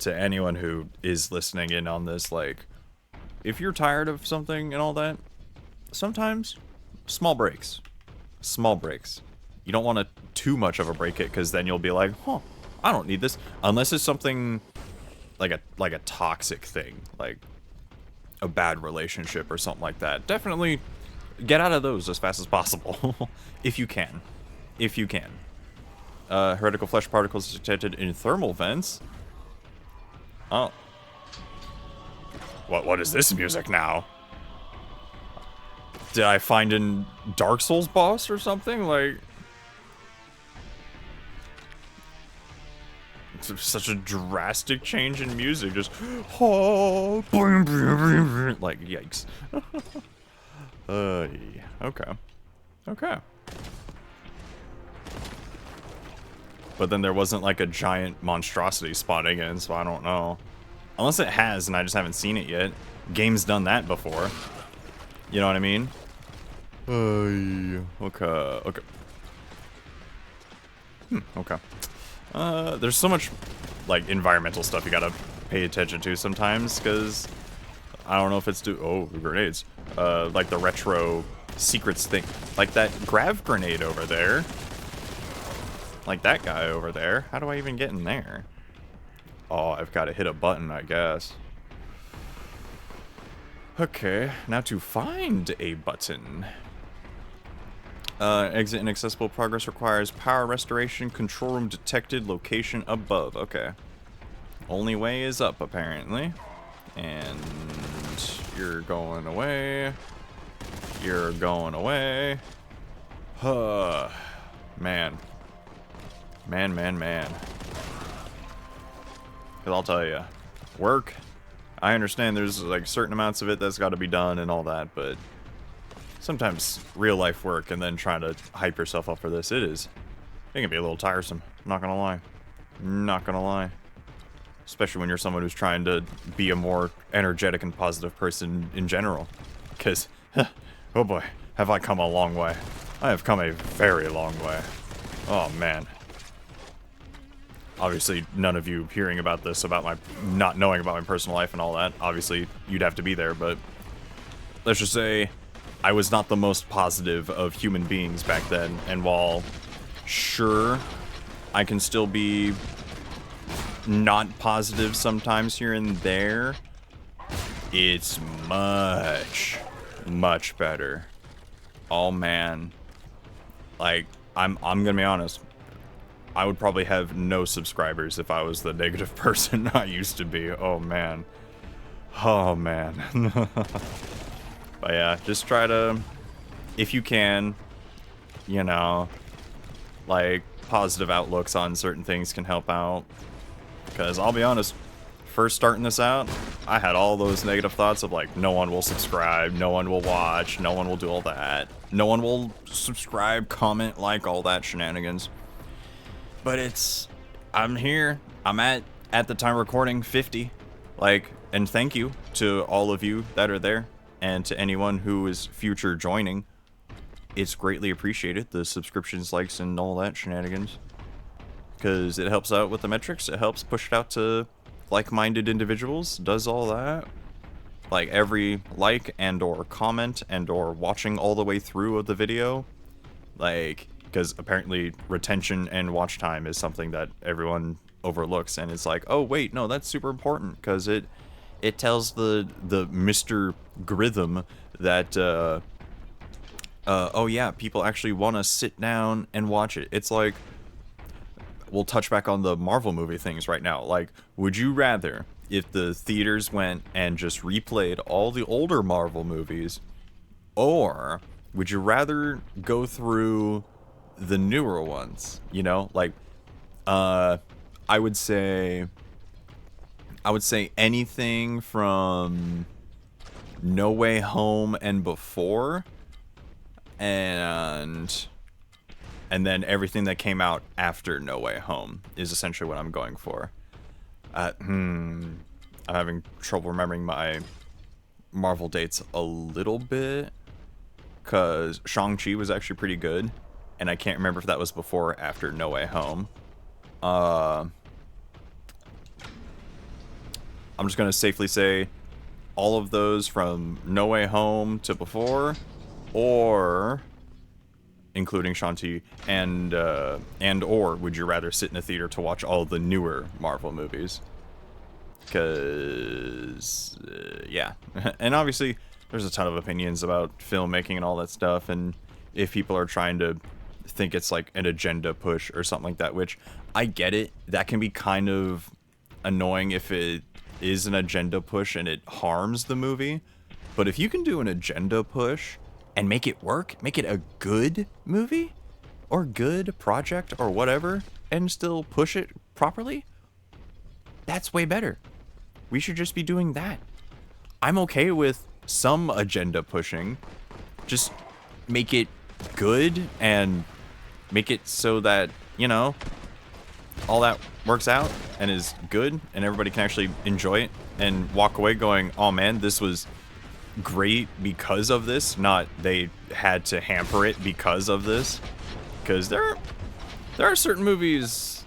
to anyone who is listening in on this, like, if you're tired of something and all that, sometimes small breaks. Small breaks. You don't want too much of a break it, because then you'll be like, huh, I don't need this. Unless it's something like a toxic thing, like a bad relationship or something like that. Definitely get out of those as fast as possible. If you can. If you can. Heretical flesh particles detected in thermal vents. Oh. What is this music now? Did I find a Dark Souls boss or something? Like, it's such a drastic change in music. Just, oh, like, yikes. Okay. Okay. But then there wasn't like a giant monstrosity spawning in, so I don't know. Unless it has and I just haven't seen it yet. Game's done that before. You know what I mean? Okay. Okay. Okay. There's so much, like, environmental stuff you gotta pay attention to sometimes, because I don't know if it's grenades. Like the retro secrets thing. Like that grav grenade over there. Like that guy over there. How do I even get in there? Oh, I've got to hit a button, I guess. Okay, now to find a button. Exit inaccessible. Progress requires power restoration. Control room detected. Location above. Okay. Only way is up, apparently. And you're going away. You're going away. Man. Man. Because I'll tell you, work, I understand there's like certain amounts of it that's got to be done and all that, but sometimes real life work and then trying to hype yourself up for this, it can be a little tiresome. Not gonna lie. Not gonna lie. Especially when you're someone who's trying to be a more energetic and positive person in general. Because, oh boy, have I come a long way. I have come a very long way. Oh man. Obviously, none of you hearing about this, about my not knowing about my personal life and all that, obviously, you'd have to be there, but let's just say I was not the most positive of human beings back then, and while, sure, I can still be not positive sometimes here and there, it's much, much better. Oh, man. Like, I'm gonna be honest. I would probably have no subscribers if I was the negative person I used to be. Oh, man. Oh, man. But yeah, just try to, if you can, you know, like, positive outlooks on certain things can help out. Because I'll be honest, first starting this out, I had all those negative thoughts of like, no one will subscribe, no one will watch, no one will do all that. No one will subscribe, comment, like, all that shenanigans. But I'm here. I'm at the time recording 50. Like, and thank you to all of you that are there. And to anyone who is future joining. It's greatly appreciated, the subscriptions, likes, and all that shenanigans. Because it helps out with the metrics. It helps push it out to like-minded individuals. Does all that. Like, every like and or comment and or watching all the way through of the video. Like, because apparently retention and watch time is something that everyone overlooks, and it's like, oh wait, no, that's super important, because it tells the Mr. Grythm that oh yeah, people actually want to sit down and watch it. It's like, we'll touch back on the Marvel movie things right now. Like, would you rather if the theaters went and just replayed all the older Marvel movies, or would you rather go through the newer ones? You know, like, I would say anything from No Way Home and before, and then everything that came out after No Way Home is essentially what I'm going for. I'm having trouble remembering my Marvel dates a little bit, because Shang-Chi was actually pretty good, and I can't remember if that was before or after No Way Home. I'm just gonna safely say all of those from No Way Home to before, or including Shanti, and or would you rather sit in a theater to watch all the newer Marvel movies? Because yeah, and obviously there's a ton of opinions about filmmaking and all that stuff, and if people are trying to think it's like an agenda push or something like that, which I get it, that can be kind of annoying if it is an agenda push and it harms the movie. But if you can do an agenda push and make it work, make it a good movie or good project or whatever, and still push it properly, that's way better. We should just be doing that. I'm okay with some agenda pushing. Just make it good and make it so that, you know, all that works out and is good and everybody can actually enjoy it and walk away going, oh man, this was great because of this, not they had to hamper it because of this. Because there are certain movies,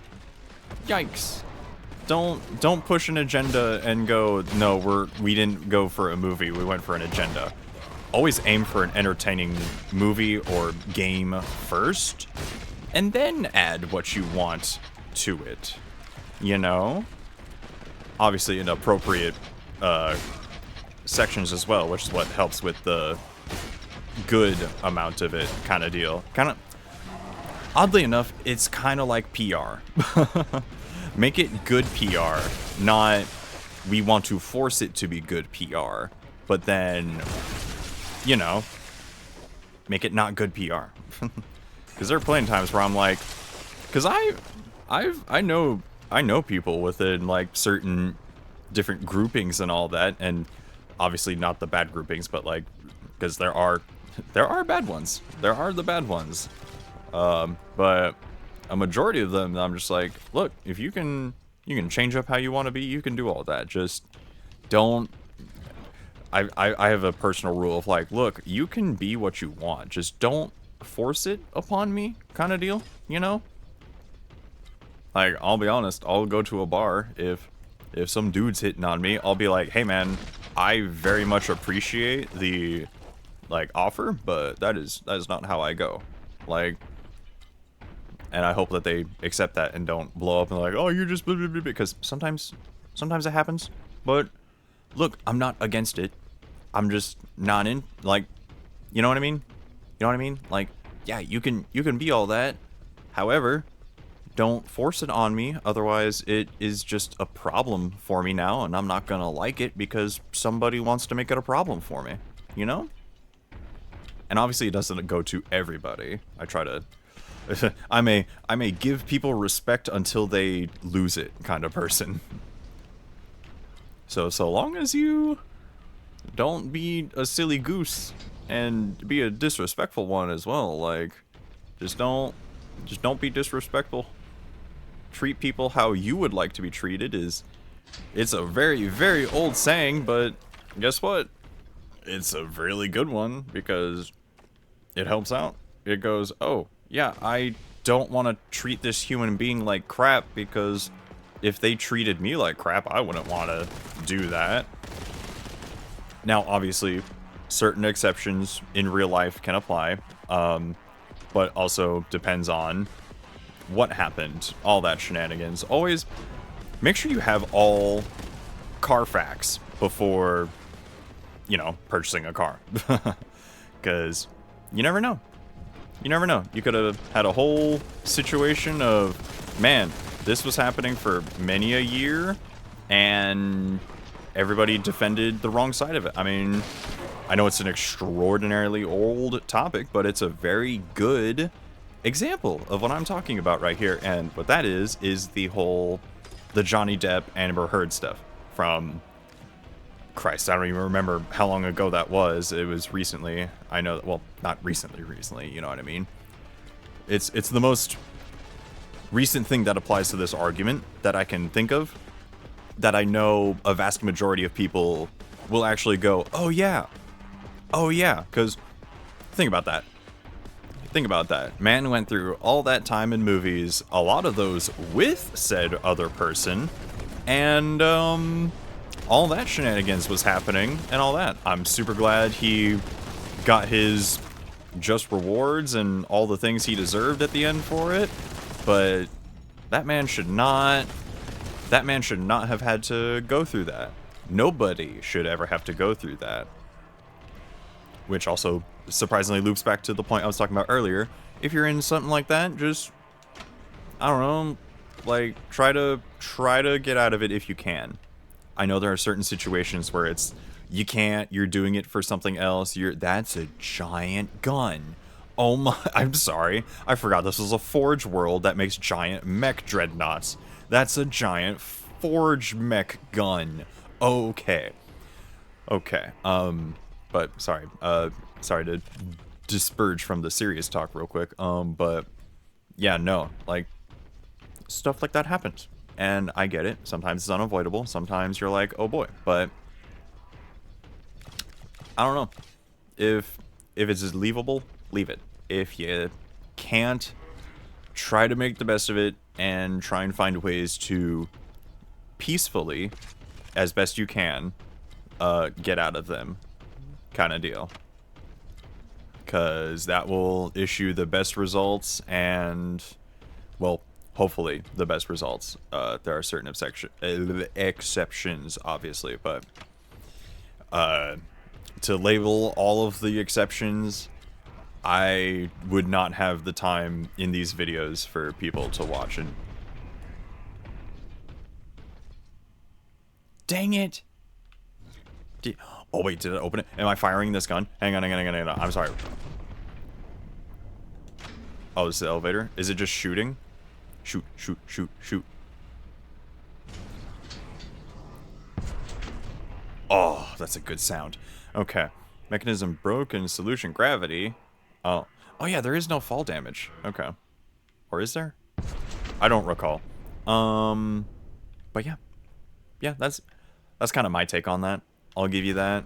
yikes. Don't push an agenda and go, no, we didn't go for a movie, we went for an agenda. Always aim for an entertaining movie or game first, and then add what you want to it. You know? Obviously in appropriate sections as well, which is what helps with the good amount of it kind of deal. Kind of, oddly enough, it's kind of like PR. Make it good PR, not we want to force it to be good PR, but then, you know, make it not good PR. Because there are plenty of times where I'm like, because I know people within like certain different groupings and all that, and obviously not the bad groupings, but like, because there are bad ones. There are the bad ones. But a majority of them, I'm just like, look, if you can change up how you want to be, you can do all that. Just don't. I have a personal rule of like, look, you can be what you want. Just don't force it upon me, kind of deal. You know. Like, I'll be honest, I'll go to a bar if some dude's hitting on me, I'll be like, hey man, I very much appreciate the like offer, but that is not how I go. Like, and I hope that they accept that and don't blow up and like, oh, you're just blah, blah, blah, because sometimes it happens. But look, I'm not against it. I'm just not in, like, you know what I mean? You know what I mean? Like, yeah, you can be all that. However, don't force it on me, otherwise it is just a problem for me now, and I'm not gonna like it because somebody wants to make it a problem for me, you know? And obviously it doesn't go to everybody. I try to... I may give people respect until they lose it kind of person. So long as you don't be a silly goose and be a disrespectful one as well, like, just don't be disrespectful. Treat people how you would like to be treated it's a very, very old saying, but guess what? It's a really good one because it helps out. It goes, oh, yeah, I don't want to treat this human being like crap because if they treated me like crap, I wouldn't want to do that. Now, obviously, certain exceptions in real life can apply, but also depends on what happened, all that shenanigans. Always make sure you have all Carfax before, you know, purchasing a car. Because you never know. You never know. You could have had a whole situation of, man, this was happening for many a year, and everybody defended the wrong side of it. I mean, I know it's an extraordinarily old topic, but it's a very good example of what I'm talking about right here. And what that is the Johnny Depp Amber Heard stuff from, Christ, I don't even remember how long ago that was. It was recently. I know that, well, not recently, you know what I mean? It's the most recent thing that applies to this argument that I can think of, that I know a vast majority of people will actually go, oh yeah, because think about that. Think about that. Man went through all that time in movies, a lot of those with said other person, and all that shenanigans was happening and all that. I'm super glad he got his just rewards and all the things he deserved at the end for it, but that man should not have had to go through that. Nobody should ever have to go through that. Which also surprisingly loops back to the point I was talking about earlier. If you're in something like that, just, I don't know, like, try to get out of it if you can. I know there are certain situations where it's, you can't, you're doing it for something else, that's a giant gun. Oh my, I'm sorry, I forgot this was a Forge world that makes giant mech dreadnoughts. That's a giant Forge mech gun. Okay. Okay, but sorry to disperse from the serious talk real quick, but yeah, no, like, stuff like that happens, and I get it. Sometimes it's unavoidable, sometimes you're like, oh boy, but I don't know. If it's leavable, leave it. If you can't, try to make the best of it, and try and find ways to peacefully, as best you can, get out of them, kind of deal. Because that will issue the best results, and, well, hopefully the best results. There are certain exceptions, obviously, but to label all of the exceptions, I would not have the time in these videos for people to watch. And dang it! Oh wait, did I open it? Am I firing this gun? Hang on. I'm sorry. Oh, this is the elevator? Is it just shooting? Shoot. Oh, that's a good sound. Okay. Mechanism broken, solution gravity. Oh yeah, there is no fall damage. Okay. Or is there? I don't recall. But yeah. Yeah, that's kind of my take on that. I'll give you that.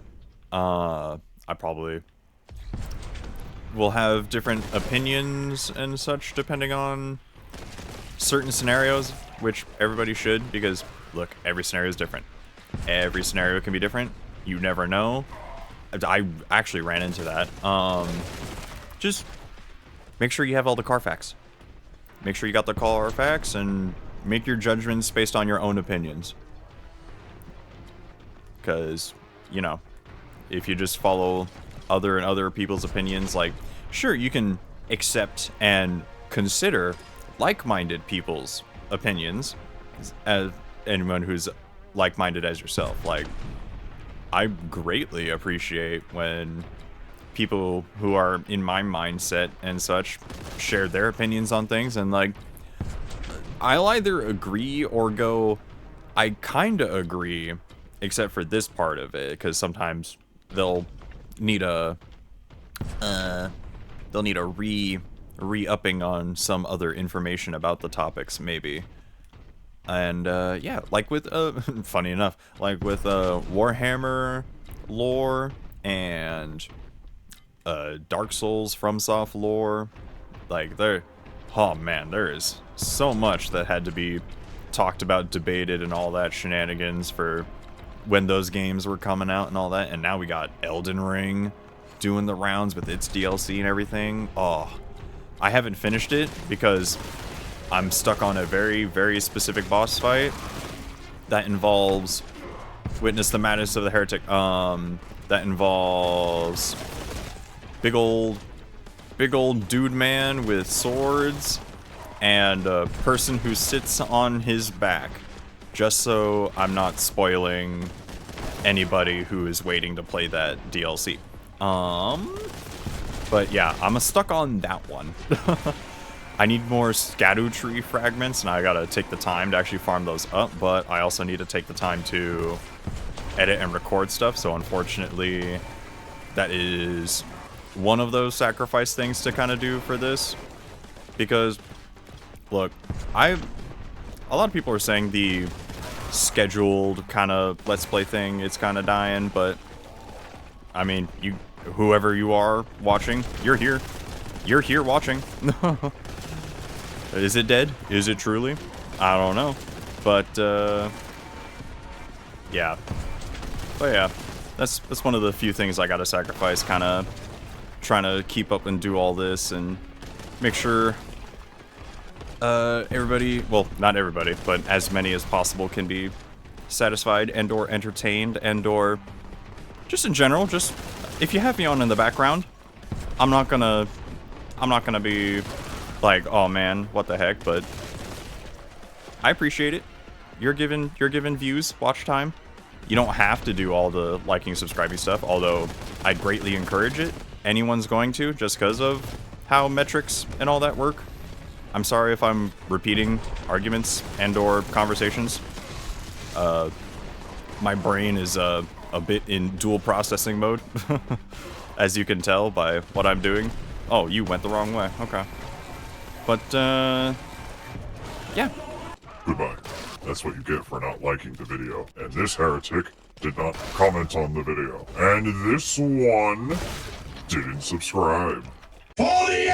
I probably will have different opinions and such depending on certain scenarios, which everybody should, because look, every scenario is different. Every scenario can be different. You never know. I actually ran into that. Just make sure you have all the Carfax. Make sure you got the Carfax and make your judgments based on your own opinions. Because, you know, if you just follow other people's opinions, like, sure, you can accept and consider like-minded people's opinions as anyone who's like-minded as yourself. Like, I greatly appreciate when people who are in my mindset and such share their opinions on things, and like, I'll either agree or go, I kinda agree, except for this part of it, because sometimes they'll need a re-upping on some other information about the topics, maybe. And yeah, like with funny enough, like with Warhammer lore and Dark Souls FromSoft lore, like oh man, there is so much that had to be talked about, debated, and all that shenanigans for when those games were coming out and all that. And now we got Elden Ring doing the rounds with its DLC and everything. Oh, I haven't finished it because I'm stuck on a very, very specific boss fight that involves Witness the Madness of the Heretic. That involves big old dude man with swords and a person who sits on his back. Just so I'm not spoiling anybody who is waiting to play that DLC. But yeah, I'm stuck on that one. I need more Scadu Tree fragments, and I gotta take the time to actually farm those up, but I also need to take the time to edit and record stuff, so unfortunately, that is one of those sacrifice things to kind of do for this. Because, look, a lot of people are saying the scheduled kind of Let's Play thing, it's kind of dying, but, I mean, whoever you are watching, you're here. You're here watching. Is it dead? Is it truly? I don't know. But, yeah. But yeah, that's one of the few things I gotta sacrifice, kind of trying to keep up and do all this and make sure everybody, well, not everybody, but as many as possible can be satisfied and or entertained and or just in general, just if you have me on in the background, I'm not gonna be like, oh man, what the heck, but I appreciate it. You're given views, watch time. You don't have to do all the liking, subscribing stuff, although I greatly encourage it. Anyone's going to, just because of how metrics and all that work. I'm sorry if I'm repeating arguments and or conversations. My brain is a bit in dual processing mode, as you can tell by what I'm doing. Oh, you went the wrong way. Okay. But, yeah. Goodbye. That's what you get for not liking the video. And this heretic did not comment on the video. And this one didn't subscribe. 40